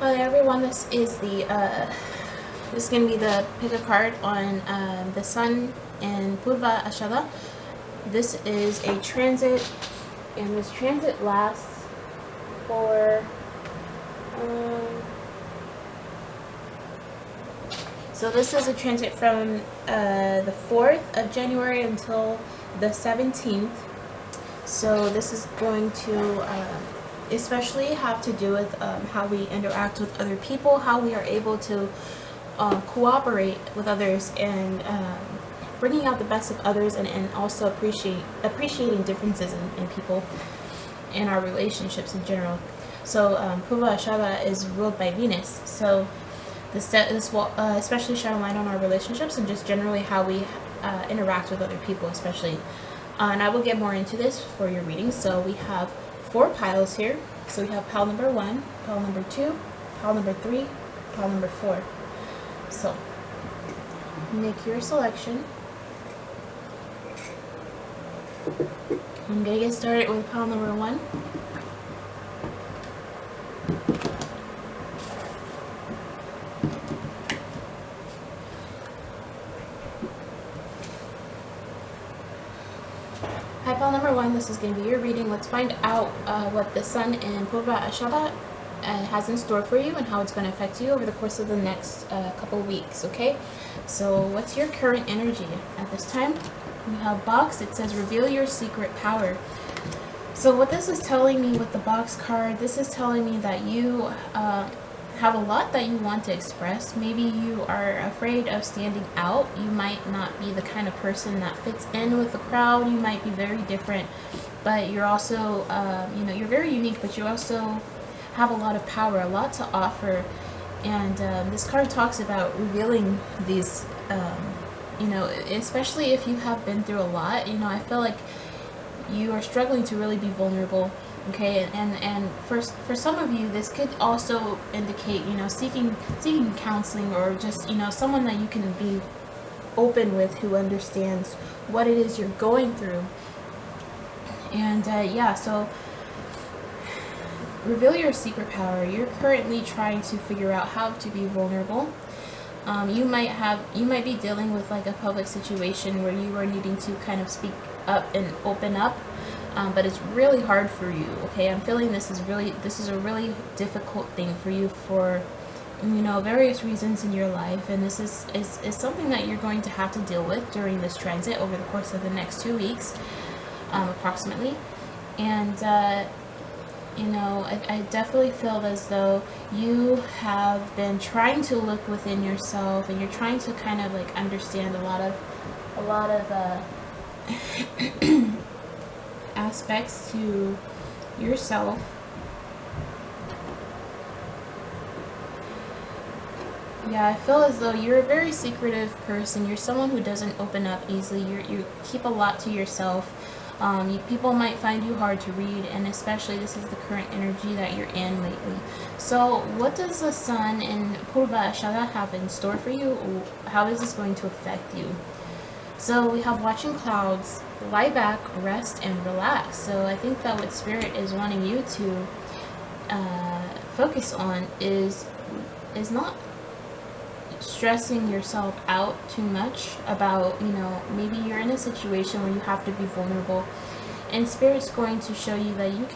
Hi everyone, this is going to be the pick a card on the Sun in Purva Ashadha. This is a transit, and this transit lasts for so this is a transit from the 4th of January until the 17th. So this is going to especially have to do with how we interact with other people, how we are able to cooperate with others, and bringing out the best of others, and also appreciating differences in people and our relationships in general. So Purva Ashadha is ruled by Venus, so this will especially shine a light on our relationships and just generally how we interact with other people, especially. And I will get more into this for your reading. So we have 4 piles here. So we have pile number 1, pile number 2, pile number 3, pile number 4. So make your selection. I'm going to get started with pile number 1. Hi, pile number 1, this is going to be your reading. Let's find out what the Sun in Purva Ashadha has in store for you and how it's going to affect you over the course of the next couple weeks, okay? So what's your current energy at this time? We have box. It says reveal your secret power. So what this is telling me with the box card, this is telling me that you have a lot that you want to express. Maybe you are afraid of standing out. You might not be the kind of person that fits in with the crowd. You might be very different, but you're also, you're very unique, but you also have a lot of power, a lot to offer. And this card talks about revealing these, especially if you have been through a lot. I feel like you are struggling to really be vulnerable. Okay, and for some of you, this could also indicate, seeking counseling, or just, someone that you can be open with, who understands what it is you're going through. And so reveal your secret power. You're currently trying to figure out how to be vulnerable. You might be dealing with like a public situation where you are needing to kind of speak up and open up. But it's really hard for you, okay? I'm feeling this is a really difficult thing for you for, various reasons in your life. And this is something that you're going to have to deal with during this transit over the course of the next 2 weeks, approximately. And, I definitely feel as though you have been trying to look within yourself, and you're trying to kind of like understand a lot of aspects to yourself. Yeah, I feel as though you're a very secretive person. You're someone who doesn't open up easily. You keep a lot to yourself. People might find you hard to read, and especially this is the current energy that you're in lately. So what does the Sun in Purva Ashadha have in store for you? How is this going to affect you? So we have watching clouds, lie back, rest, and relax. So I think that what Spirit is wanting you to focus on is not stressing yourself out too much about, maybe you're in a situation where you have to be vulnerable, and Spirit's going to show you that you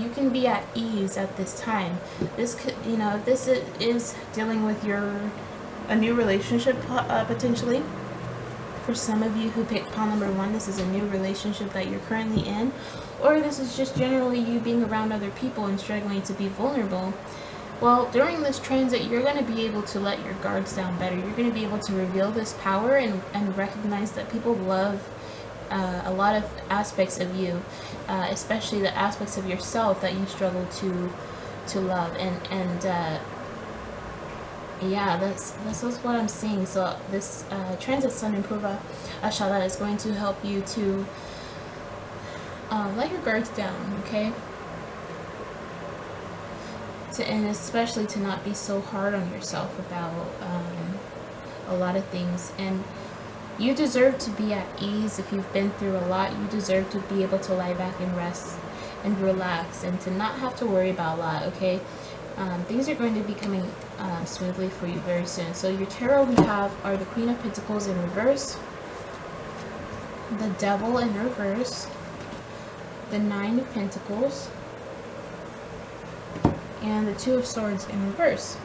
can be at ease at this time. This could, if this is dealing with a new relationship potentially. For some of you who picked pile number 1, this is a new relationship that you're currently in, or this is just generally you being around other people and struggling to be vulnerable. Well, during this transit, you're going to be able to let your guards down better. You're going to be able to reveal this power and recognize that people love a lot of aspects of you, especially the aspects of yourself that you struggle to love. Yeah, this is what I'm seeing. So this transit Sun in Purva Ashadha is going to help you to let your guards down, okay? And especially to not be so hard on yourself about a lot of things. And you deserve to be at ease. If you've been through a lot, you deserve to be able to lie back and rest and relax, and to not have to worry about a lot, okay? things are going to be coming smoothly for you very soon. So your tarot we have are the Queen of Pentacles in reverse, the Devil in reverse, the Nine of Pentacles, and the Two of Swords in reverse.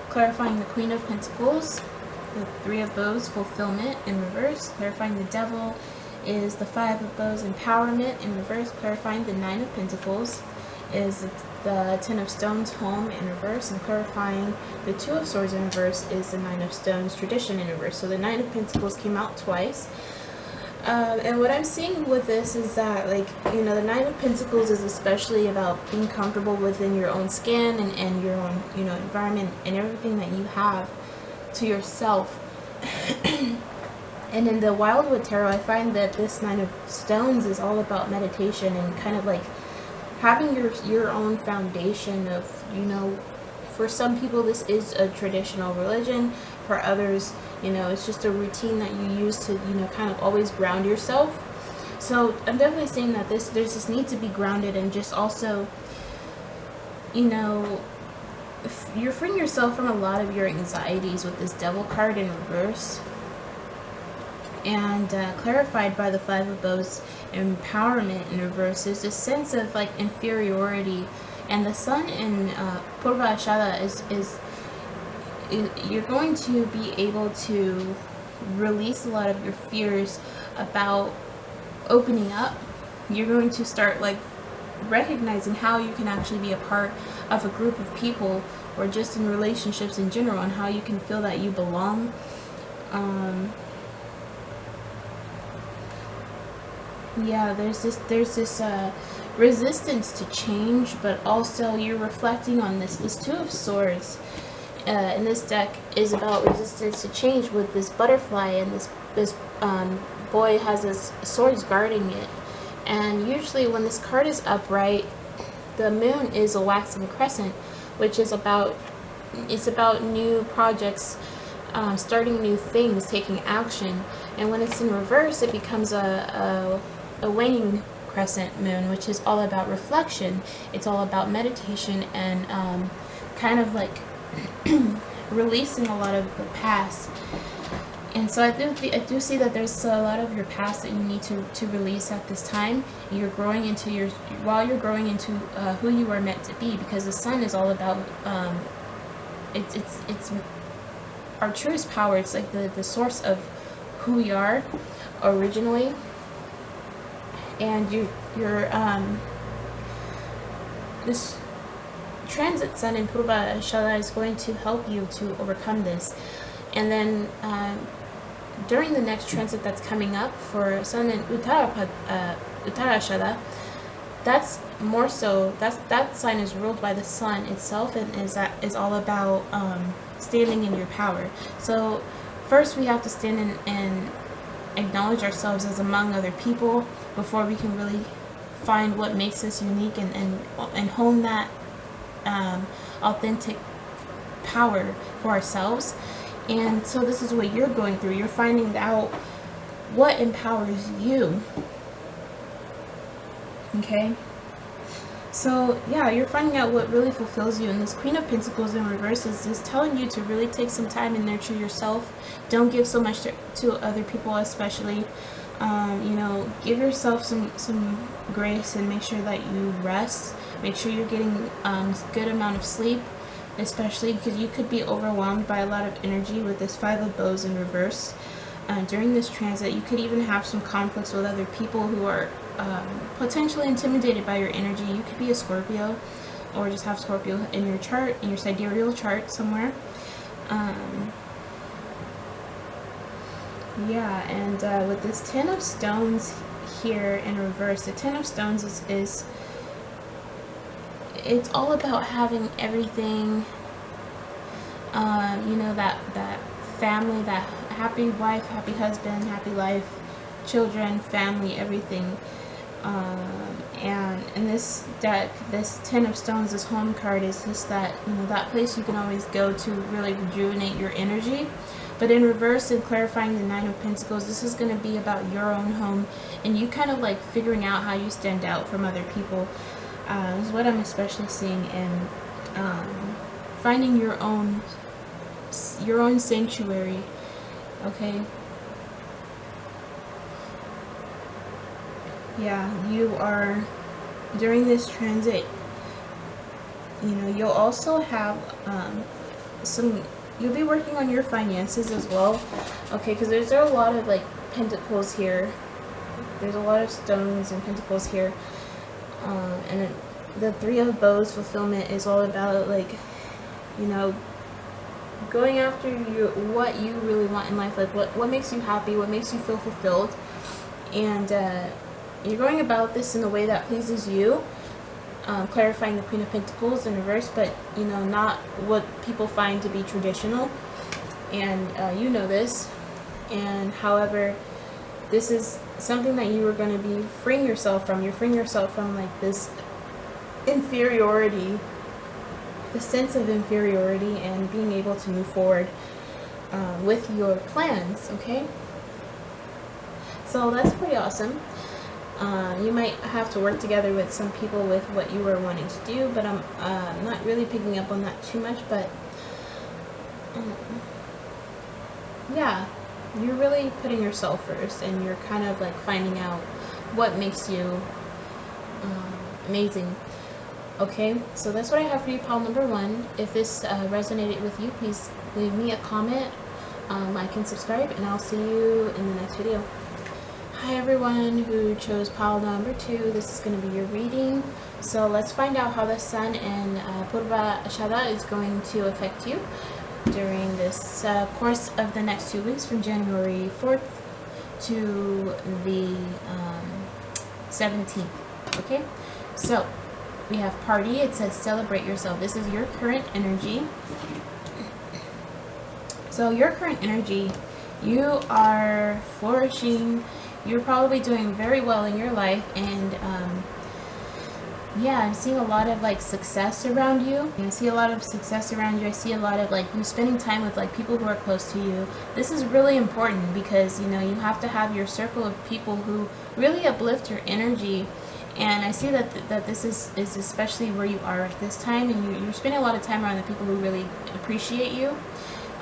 Clarifying the Queen of Pentacles, the Three of Bows, fulfillment in reverse. Clarifying the Devil is the Five of Bows, empowerment in reverse. Clarifying the Nine of Pentacles is the Ten of Stones, home in reverse. And clarifying the Two of Swords in reverse is the Nine of Stones, tradition in reverse. So the Nine of Pentacles came out twice. And what I'm seeing with this is that, like, you know, the Nine of Pentacles is especially about being comfortable within your own skin and your own, you know, environment and everything that you have to yourself. And in the Wildwood Tarot, I find that this Nine of Stones is all about meditation and kind of like having your own foundation of, you know, for some people this is a traditional religion. For others, you know, it's just a routine that you use to, you know, kind of always ground yourself. So I'm definitely saying that there's this need to be grounded, and just also, you know, you're freeing yourself from a lot of your anxieties with this Devil card in reverse. And clarified by the Five of Bows, empowerment in reverse. There's this sense of like inferiority, and the Sun in Purva Ashadha is you're going to be able to release a lot of your fears about opening up. You're going to start like recognizing how you can actually be a part of a group of people, or just in relationships in general, and how you can feel that you belong. Yeah, there's this resistance to change, but also you're reflecting on this Two of Swords in this deck is about resistance to change, with this butterfly, and this boy has his swords guarding it. And usually when this card is upright, the moon is a waxing crescent, which is about new projects, starting new things, taking action. And when it's in reverse, it becomes a waning crescent moon, which is all about reflection. It's all about meditation and kind of like releasing a lot of the past. And so I do see that there's a lot of your past that you need to release at this time. You're growing into while you're growing into who you are meant to be, because the Sun is all about it's our truest power. It's like the source of who we are originally. And this transit Sun in Purva Ashadha is going to help you to overcome this. And then during the next transit that's coming up for Sun in Uttara Ashadha, that's more so, that sign is ruled by the Sun itself, and is all about standing in your power. So first we have to stand and acknowledge ourselves as among other people before we can really find what makes us unique and hone that authentic power for ourselves. And so this is what you're going through. You're finding out what empowers you. Okay? So yeah, you're finding out what really fulfills you. And this Queen of Pentacles in reverse is telling you to really take some time and nurture yourself. Don't give so much to other people, especially. You know, give yourself some grace, and make sure that you rest. Make sure you're getting a good amount of sleep, especially because you could be overwhelmed by a lot of energy with this Five of Bows in reverse. During this transit, you could even have some conflicts with other people who are potentially intimidated by your energy. You could be a Scorpio, or just have Scorpio in your chart, in your sidereal chart somewhere. Yeah, and with this Ten of Stones here in reverse, the Ten of Stones is it's all about having everything, you know, that family, that happy wife, happy husband, happy life, children, family, everything. And in this deck, this Ten of Stones, this home card, is just that, you know, that place you can always go to really rejuvenate your energy. But in reverse, and clarifying the Nine of Pentacles, this is going to be about your own home, and you kind of like figuring out how you stand out from other people. Is what I'm especially seeing in finding your own sanctuary, okay? Yeah, you are, during this transit, you know, you'll also have you'll be working on your finances as well, okay? Because there's a lot of like pentacles here. There's a lot of stones and pentacles here, and the Three of Bows fulfillment is all about, like, you know, going after what you really want in life, like what makes you happy, what makes you feel fulfilled, and you're going about this in a way that pleases you, clarifying the Queen of Pentacles in reverse, but, you know, not what people find to be traditional, and you know this, and however, this is something that you are going to be freeing yourself from. You're freeing yourself from, like, this inferiority, the sense of inferiority, and being able to move forward with your plans, okay? So that's pretty awesome. You might have to work together with some people with what you were wanting to do, but I'm not really picking up on that too much, but yeah, you're really putting yourself first, and you're kind of like finding out what makes you amazing. Okay, so that's what I have for you, pile number 1. If this resonated with you, please leave me a comment, like and subscribe, and I'll see you in the next video. Hi everyone who chose pile number 2. This is going to be your reading. So let's find out how the Sun and Purva Ashadha is going to affect you during this course of the next 2 weeks, from January 4th to the 17th. Okay, so we have party. It says celebrate yourself. This is your current energy. So your current energy, you are flourishing. You're probably doing very well in your life, and yeah, I'm seeing a lot of like success around you. I see a lot of success around you. I see a lot of like you spending time with like people who are close to you. This is really important because, you know, you have to have your circle of people who really uplift your energy. And I see that this is especially where you are at this time, and you're spending a lot of time around the people who really appreciate you,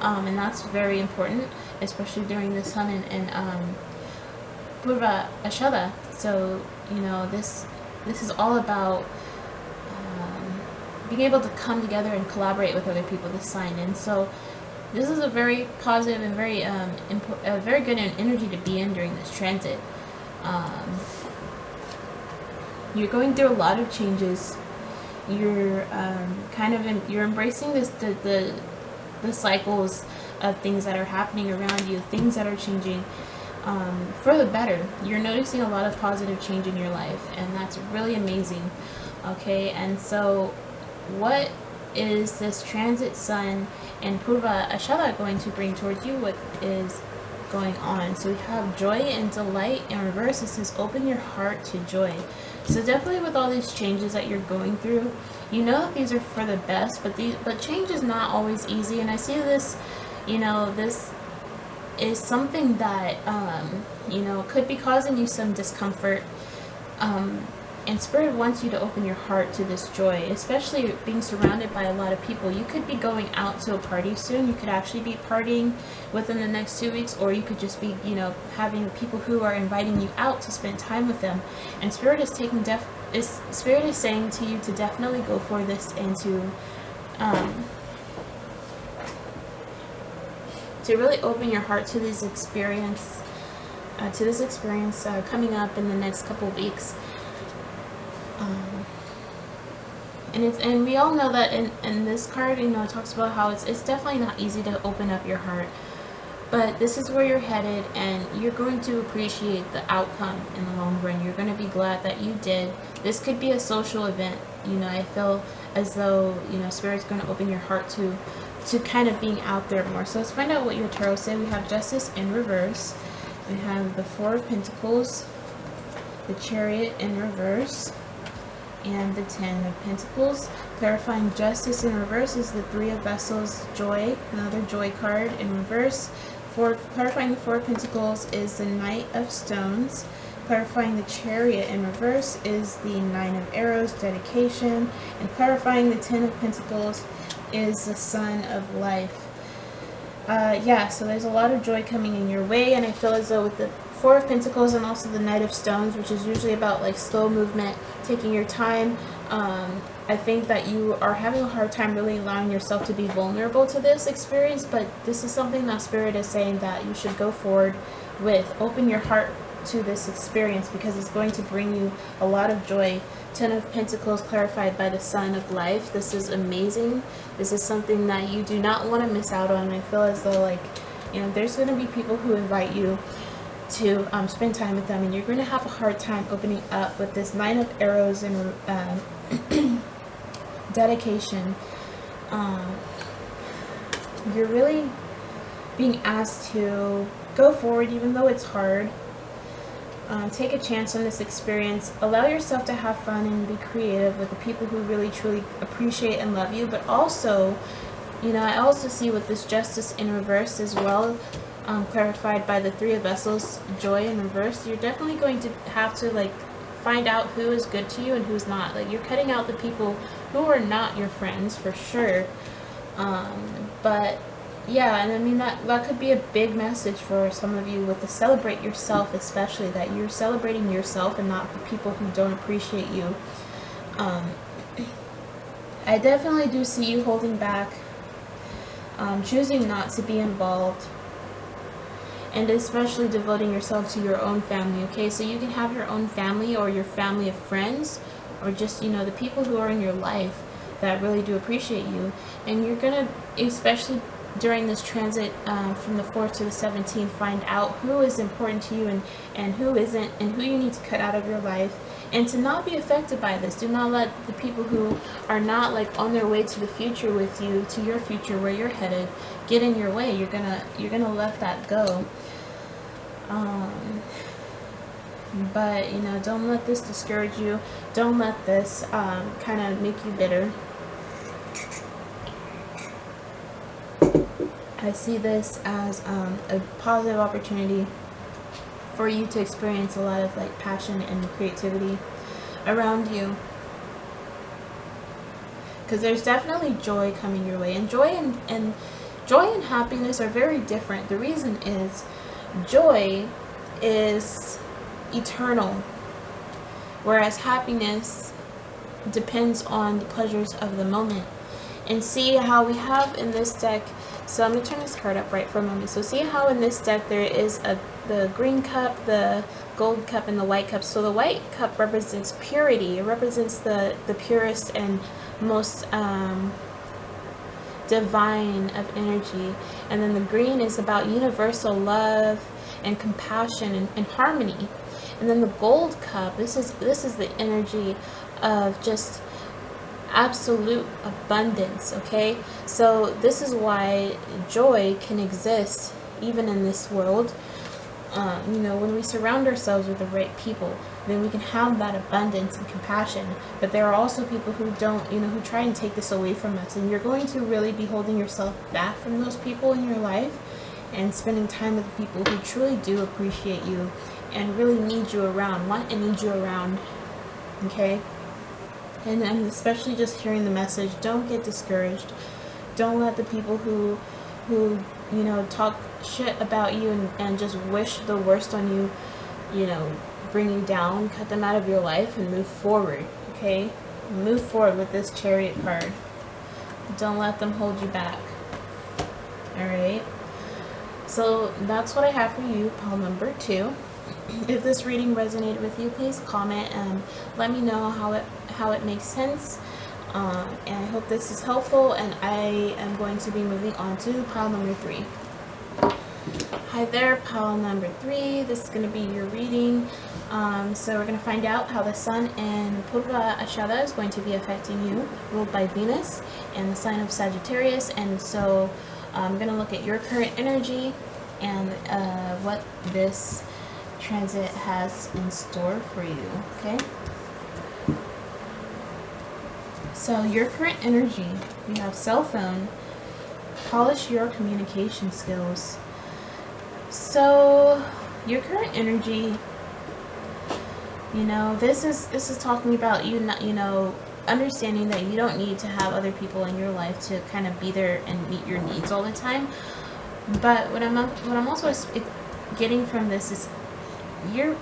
and that's very important, especially during this Sun and Purva Ashadha. So, you know, this is all about being able to come together and collaborate with other people, this sign. And so this is a very positive and very very good energy to be in during this transit. You're going through a lot of changes. You're you're embracing the cycles of things that are happening around you, things that are changing for the better. You're noticing a lot of positive change in your life, and that's really amazing. Okay, and so what is this transit Sun and Purva Ashadha going to bring towards you? What is going on? So we have joy and delight in reverse. It says open your heart to joy. So definitely with all these changes that you're going through, you know that these are for the best, but change is not always easy. And I see this, you know, this is something that you know, could be causing you some discomfort, and Spirit wants you to open your heart to this joy, especially being surrounded by a lot of people. You could be going out to a party soon. You could actually be partying within the next 2 weeks, or you could just be, you know, having people who are inviting you out to spend time with them. And Spirit is Spirit is saying to you to definitely go for this, and to really open your heart to this experience, coming up in the next couple of weeks. And we all know that in this card, you know, it talks about how it's definitely not easy to open up your heart, but this is where you're headed, and you're going to appreciate the outcome in the long run. You're going to be glad that you did. This could be a social event. You know, I feel as though, you know, Spirit's going to open your heart to kind of being out there more. So let's find out what your tarot said. We have Justice in reverse. We have the Four of Pentacles, the Chariot in reverse, and the Ten of Pentacles. Clarifying Justice in reverse is the Three of Vessels, Joy, another Joy card in reverse. Clarifying the Four of Pentacles is the Knight of Stones. Clarifying the Chariot in reverse is the Nine of Arrows, Dedication. And clarifying the Ten of Pentacles is the Sun of Life. Yeah, so there's a lot of joy coming in your way, and I feel as though with the Four of Pentacles and also the Knight of Stones, which is usually about like slow movement, taking your time, I think that you are having a hard time really allowing yourself to be vulnerable to this experience, but this is something that Spirit is saying that you should go forward with. Open your heart to this experience because it's going to bring you a lot of joy. Ten of Pentacles clarified by the Sun of Life. This is amazing. This is something that you do not want to miss out on. I feel as though, like, you know, there's going to be people who invite you to spend time with them, and you're going to have a hard time opening up with this Nine of Arrows and dedication. You're really being asked to go forward even though it's hard. Take a chance on this experience. Allow yourself to have fun and be creative with the people who really truly appreciate and love you. But also, you know, I also see with this Justice in reverse as well, clarified by the Three of Vessels, joy in reverse. You're definitely going to have to like find out who is good to you and who's not. Like, you're cutting out the people who are not your friends for sure. But yeah, and I mean that could be a big message for some of you with the celebrate yourself, especially that you're celebrating yourself and not the people who don't appreciate you. I definitely do see you holding back, choosing not to be involved, and especially devoting yourself to your own family. Okay, so you can have your own family or your family of friends, or just, you know, the people who are in your life that really do appreciate you, and you're gonna, especially during this transit from the 4th to the 17th, find out who is important to you and who isn't, and who you need to cut out of your life, and to not be affected by this. Do not let the people who are not like on their way to the future with you, to your future where you're headed, get in your way. You're gonna let that go. But you know, don't let this discourage you. Don't let this kind of make you bitter. I see this as a positive opportunity for you to experience a lot of like passion and creativity around you, because there's definitely joy coming your way, and joy and happiness are very different. The reason is joy is eternal, whereas happiness depends on the pleasures of the moment. And see how we have in this deck, so I'm going to turn this card up right for a moment. So see how in this deck there is the green cup, the gold cup, and the white cup. So the white cup represents purity. It represents the purest and most divine of energy. And then the green is about universal love and compassion and harmony. And then the gold cup, this is the energy of just absolute abundance. Okay, so this is why joy can exist even in this world. You know, when we surround ourselves with the right people, then we can have that abundance and compassion. But there are also people who don't, you know, who try and take this away from us, and you're going to really be holding yourself back from those people in your life and spending time with people who truly do appreciate you and really need you around, want and need you around. Okay, and especially just hearing the message, don't get discouraged. Don't let the people who you know, talk shit about you and just wish the worst on you, you know, bring you down. Cut them out of your life and move forward. Okay, move forward with this Chariot card. Don't let them hold you back. All right, so that's what I have for you, pile number 2. If this reading resonated with you, please comment and let me know how it makes sense. And I hope this is helpful, and I am going to be moving on to pile number 3. Hi there, pile number 3. This is going to be your reading. So we're going to find out how the Sun in Purva Ashadha is going to be affecting you, ruled by Venus and the sign of Sagittarius. And so I'm going to look at your current energy and what this transit has in store for you. Okay, so your current energy, you have cell phone, polish your communication skills. So your current energy, you know, this is talking about you not, you know, understanding that you don't need to have other people in your life to kind of be there and meet your needs all the time. But what I'm also getting from this is you're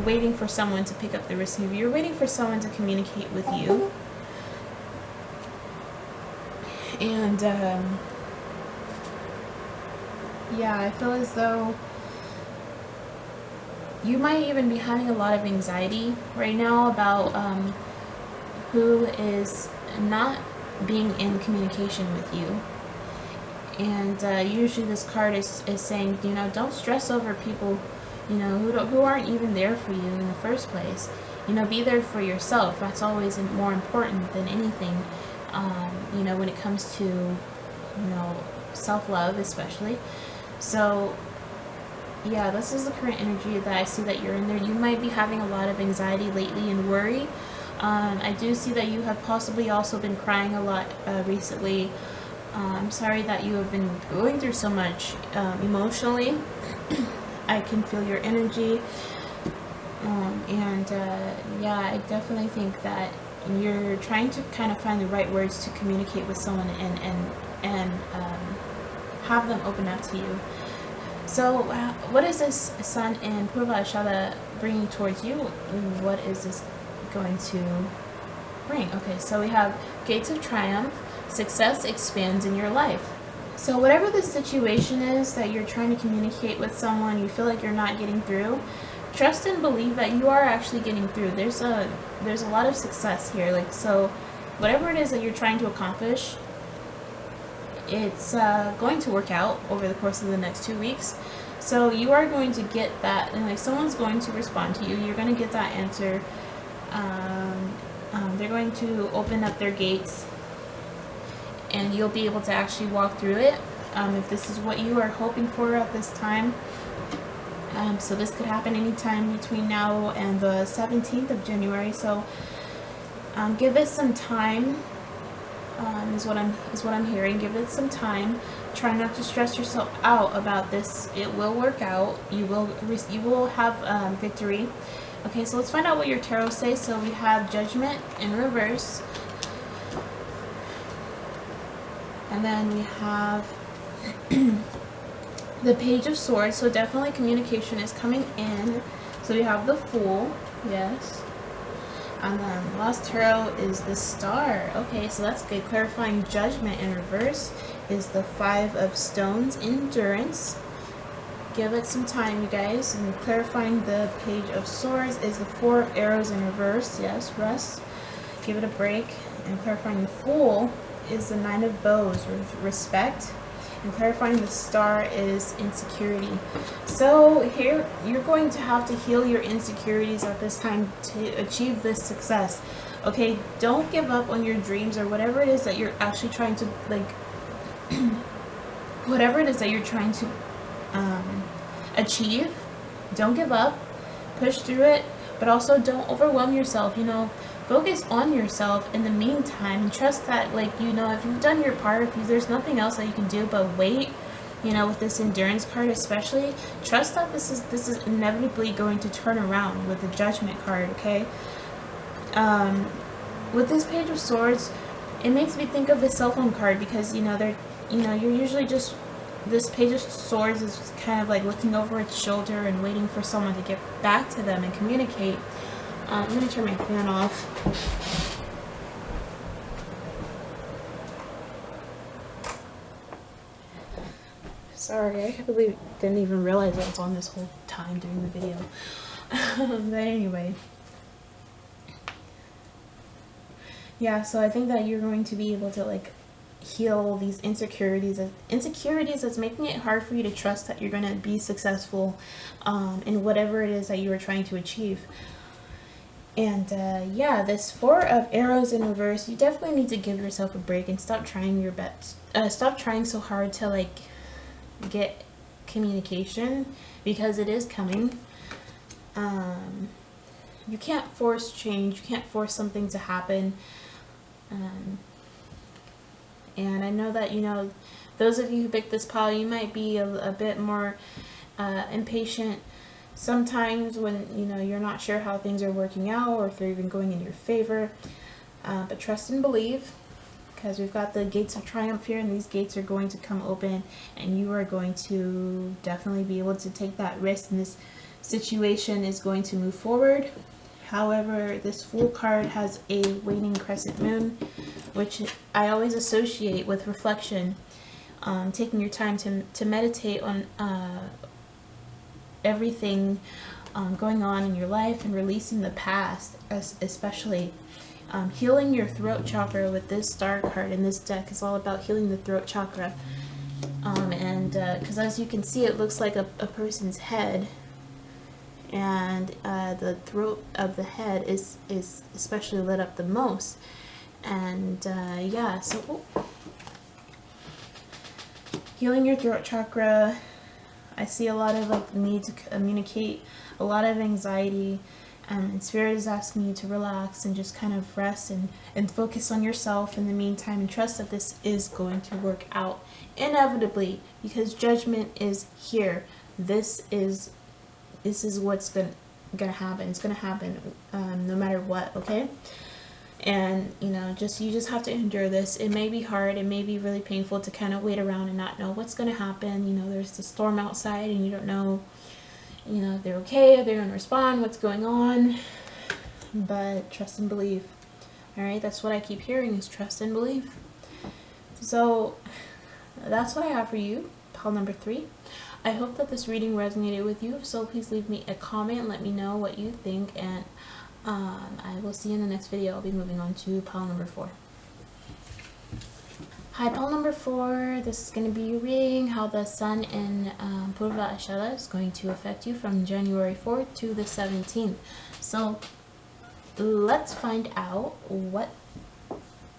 waiting for someone to pick up the receiver. You're waiting for someone to communicate with you. And yeah, I feel as though you might even be having a lot of anxiety right now about who is not being in communication with you. And usually this card is saying, you know, don't stress over people, you know, who aren't even there for you in the first place. You know, be there for yourself. That's always more important than anything, you know, when it comes to, you know, self-love especially. So yeah, this is the current energy that I see that you're in there. You might be having a lot of anxiety lately and worry. I do see that you have possibly also been crying a lot recently. I'm sorry that you have been going through so much emotionally. I can feel your energy. Yeah, I definitely think that you're trying to kind of find the right words to communicate with someone and have them open up to you. So what is this Sun in Purva Ashadha bringing towards you? What is this going to bring? Okay, so we have Gates of Triumph. Success expands in your life. So whatever the situation is that you're trying to communicate with someone, you feel like you're not getting through, trust and believe that you are actually getting through. There's a lot of success here. Like, so whatever it is that you're trying to accomplish, it's going to work out over the course of the next 2 weeks. So you are going to get that, and like someone's going to respond to you. You're going to get that answer. They're going to open up their gates, and you'll be able to actually walk through it if this is what you are hoping for at this time. So this could happen anytime between now and the 17th of January. So give it some time. Is what I'm hearing. Give it some time. Try not to stress yourself out about this. It will work out. You will have victory. Okay, so let's find out what your tarot says. So we have Judgment in reverse, and then we have the Page of Swords. So definitely communication is coming in. So we have the Fool. Yes. And then last tarot is the Star. Okay, so that's good. Clarifying Judgment in reverse is the Five of Stones. Endurance. Give it some time, you guys. And clarifying the Page of Swords is the Four of Arrows in reverse. Yes, rest. Give it a break. And clarifying the Fool is the Nine of Bows. Respect. And clarifying the Star is insecurity. So here you're going to have to heal your insecurities at this time to achieve this success. Okay, don't give up on your dreams or whatever it is that you're actually trying to, like, whatever it is that you're trying to achieve. Don't give up. Push through it, but also don't overwhelm yourself. You know, focus on yourself in the meantime, and trust that, like, you know, if you've done your part, if there's nothing else that you can do but wait, you know, with this Endurance card especially, trust that this is inevitably going to turn around with the Judgment card. Okay, with this Page of Swords, it makes me think of the cell phone card, because you know you're usually just, this Page of Swords is kind of like looking over its shoulder and waiting for someone to get back to them and communicate. I'm going to turn my fan off. Sorry, I didn't even realize I was on this whole time during the video. But anyway. Yeah, so I think that you're going to be able to, like, heal these insecurities that's making it hard for you to trust that you're going to be successful in whatever it is that you are trying to achieve. And yeah, this Four of Arrows in reverse, you definitely need to give yourself a break and stop trying your best. Stop trying so hard to, like, get communication, because it is coming. You can't force change. You can't force something to happen. And I know that, you know, those of you who picked this pile, you might be a bit more impatient sometimes when, you know, you're not sure how things are working out or if they're even going in your favor. But trust and believe, because we've got the gates of triumph here, and these gates are going to come open, and you are going to definitely be able to take that risk, and this situation is going to move forward. However, this Fool card has a waning crescent moon, which I always associate with reflection, taking your time to meditate on everything going on in your life and releasing the past, especially healing your throat chakra. With this star card in this deck is all about healing the throat chakra, and because as you can see, it looks like a person's head, and the throat of the head is especially lit up the most. And yeah, so healing your throat chakra, I see a lot of like the need to communicate, a lot of anxiety, and Spirit is asking you to relax and just kind of rest and focus on yourself in the meantime, and trust that this is going to work out inevitably, because judgment is here. This is what's gonna happen. It's gonna happen no matter what, okay? And you just have to endure this. It may be hard, it may be really painful to kind of wait around and not know what's gonna happen. There's the storm outside, and you don't know if they're okay, if they're gonna respond, what's going on. But trust and believe. All right, that's what I keep hearing, is trust and believe. So that's what I have for you, pile number 3. I hope that this reading resonated with you, so please leave me a comment and let me know what you think, and I will see you in the next video. I'll be moving on to pile number 4. Hi, pile number 4. This is going to be your reading, how the sun in Purva Ashadha is going to affect you from January 4th to the 17th. So let's find out what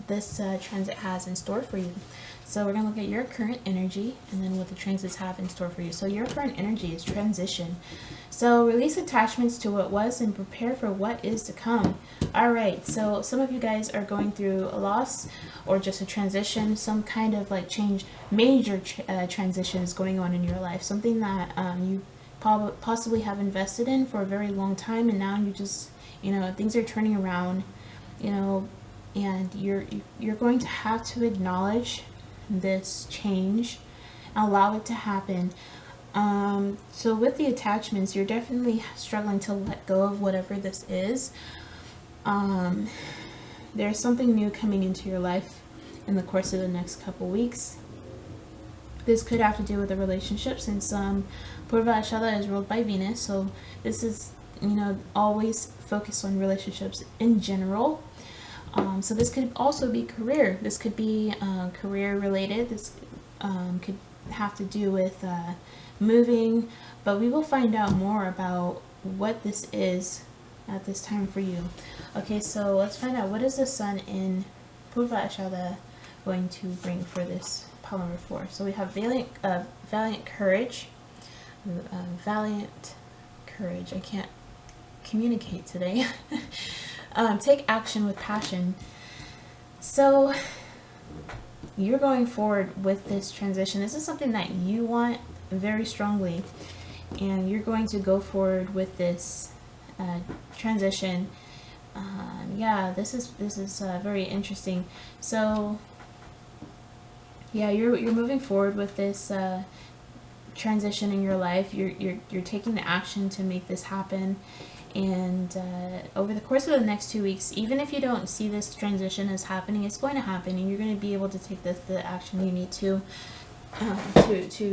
this transit has in store for you. So we're going to look at your current energy and then what the transits have in store for you. So your current energy is transition. So release attachments to what was and prepare for what is to come. All right, so some of you guys are going through a loss or just a transition, some kind of like change, major transition is going on in your life, something that you possibly have invested in for a very long time, and now you just, things are turning around, and you're going to have to acknowledge this change, allow it to happen. So with the attachments, you're definitely struggling to let go of whatever this is. There's something new coming into your life in the course of the next couple weeks. This could have to do with a relationship, since Purva Ashadha is ruled by Venus, so this is always focused on relationships in general. So this could also be career. This could be career related. This could have to do with moving, but we will find out more about what this is at this time for you. Okay, so let's find out, what is the sun in Purva Ashadha going to bring for this pile number 4. So we have valiant courage. Valiant courage. I can't communicate today. Take action with passion. So you're going forward with this transition. This is something that you want very strongly, and you're going to go forward with this transition. Yeah, this is very interesting. So yeah, you're moving forward with this transition in your life. You're taking the action to make this happen. And over the course of the next 2 weeks, even if you don't see this transition as happening, it's going to happen, and you're going to be able to take the action you need to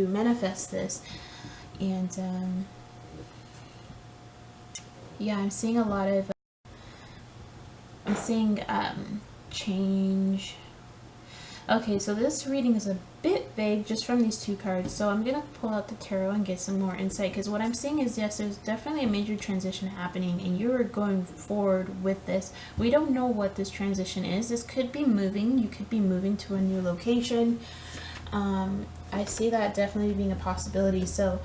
manifest this. And yeah, I'm seeing a lot of change. Okay, so this reading is a bit vague just from these 2 cards, so I'm going to pull out the tarot and get some more insight, because what I'm seeing is, yes, there's definitely a major transition happening, and you're going forward with this. We don't know what this transition is. This could be moving. You could be moving to a new location. I see that definitely being a possibility. So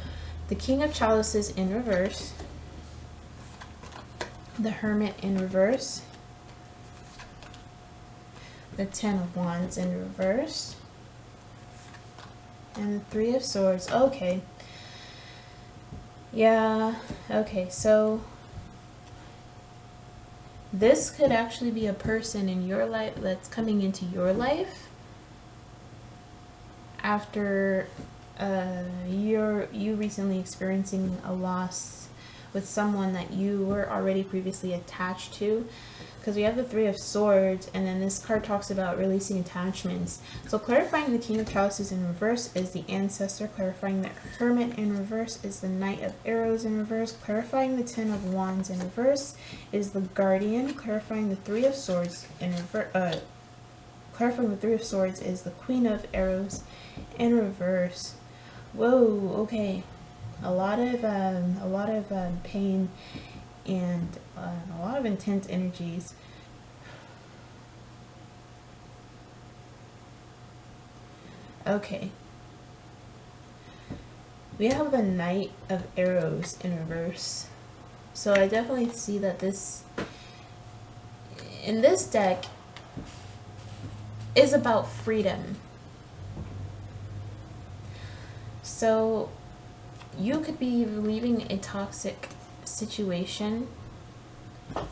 the King of Chalices in reverse, the Hermit in reverse, the Ten of Wands in reverse, and the Three of Swords. Okay. Yeah. Okay, so This could actually be a person in your life that's coming into your life after you recently experiencing a loss with someone that you were already previously attached to. Because we have the Three of Swords, and then this card talks about releasing attachments. So clarifying the King of Chalices in reverse is the Ancestor. Clarifying the Hermit in reverse is the Knight of Arrows in reverse. Clarifying the Ten of Wands in reverse is the Guardian. Clarifying the Three of Swords in reverse. Clarifying the Three of Swords is the Queen of Arrows in reverse. Whoa. Okay. A lot of pain and a lot of intense energies. Okay. We have the Knight of Arrows in reverse. So I definitely see that this, in this deck, is about freedom. So you could be leaving a toxic situation,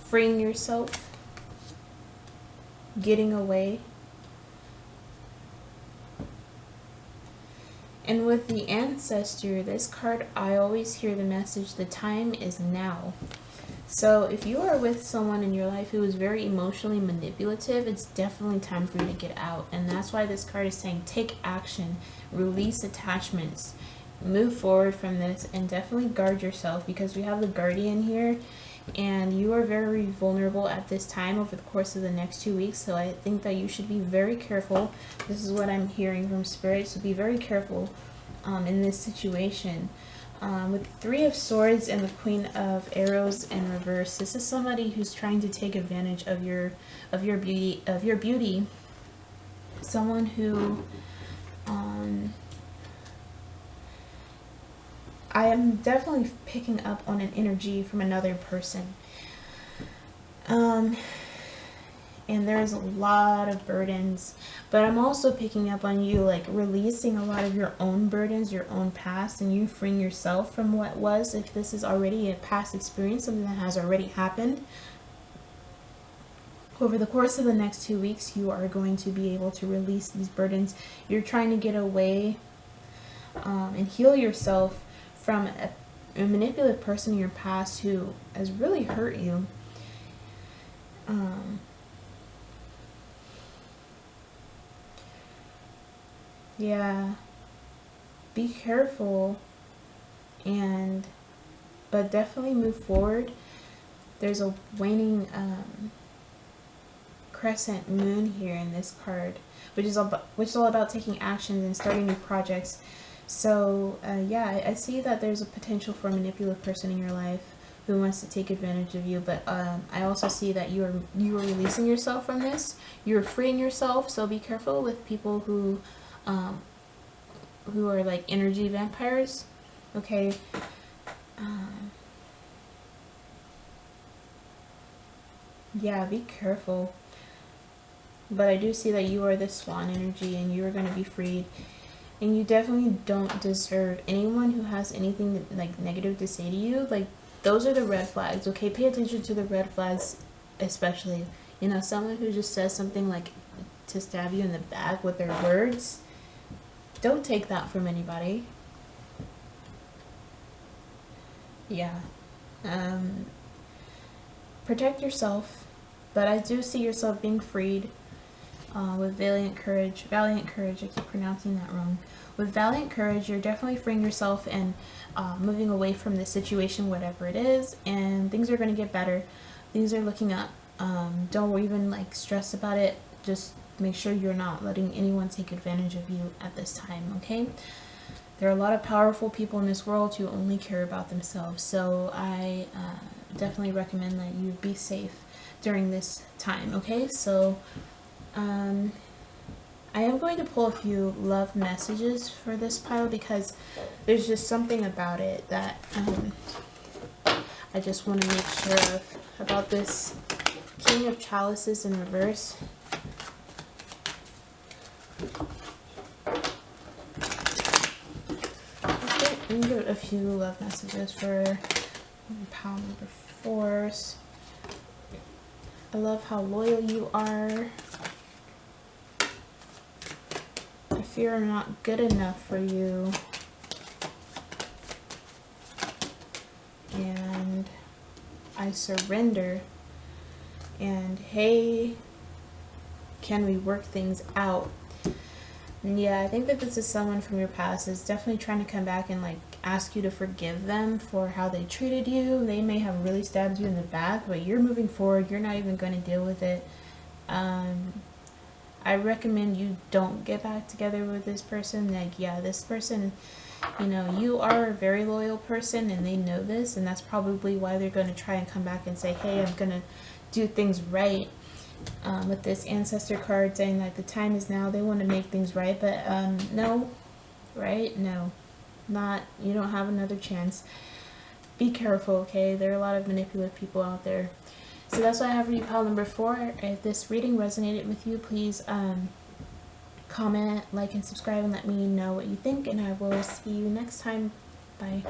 freeing yourself, getting away. And with the Ancestor, this card, I always hear the message, the time is now. So if you are with someone in your life who is very emotionally manipulative, it's definitely time for you to get out. And that's why this card is saying take action, release attachments, move forward from this, and definitely guard yourself, because we have the Guardian here and you are very vulnerable at this time over the course of the next 2 weeks. So I think that you should be very careful. This is what I'm hearing from Spirit, so be very careful in this situation. With the Three of Swords and the Queen of Arrows in reverse, this is somebody who's trying to take advantage of your beauty. Someone who I am definitely picking up on an energy from another person. And there's a lot of burdens, but I'm also picking up on you like releasing a lot of your own burdens, your own past, and you freeing yourself from what was. If this is already a past experience, something that has already happened, over the course of the next 2 weeks, you are going to be able to release these burdens. You're trying to get away and heal yourself from a manipulative person in your past who has really hurt you. Yeah, be careful, but definitely move forward. There's a waning crescent moon here in this card, which is all about taking actions and starting new projects. So yeah, I see that there's a potential for a manipulative person in your life who wants to take advantage of you, but I also see that you are releasing yourself from this. You're freeing yourself, so be careful with people who are like energy vampires. Okay. Yeah, be careful. But I do see that you are the swan energy and you are going to be freed. And you definitely don't deserve anyone who has anything like negative to say to you. Like, those are the red flags, okay? Pay attention to the red flags, especially. You know, someone who just says something like to stab you in the back with their words. Don't take that from anybody. Yeah. Protect yourself. But I do see yourself being freed. With valiant courage, I keep pronouncing that wrong. With valiant courage, you're definitely freeing yourself and moving away from this situation, whatever it is, and things are going to get better. Things are looking up. Don't even like stress about it. Just make sure you're not letting anyone take advantage of you at this time, okay? There are a lot of powerful people in this world who only care about themselves, so I definitely recommend that you be safe during this time, okay? So I am going to pull a few love messages for this pile because there's just something about it that I just want to make sure of about this King of Chalices in reverse. Let me give it a few love messages for pile number 4. I love how loyal you are. I fear I'm not good enough for you. And I surrender. And hey, can we work things out? And yeah, I think that this is someone from your past is definitely trying to come back and like ask you to forgive them for how they treated you. They may have really stabbed you in the back, but you're moving forward. You're not even going to deal with it. I recommend you don't get back together with this person. Like, yeah, this person, you know, you are a very loyal person and they know this, and that's probably why they're going to try and come back and say, hey, I'm going to do things right. With this ancestor card saying like the time is now, they want to make things right, but no, right? No, not, you don't have another chance. Be careful, okay? There are a lot of manipulative people out there. So that's what I have for you, pile number 4. If this reading resonated with you, please comment, like, and subscribe, and let me know what you think, and I will see you next time. Bye.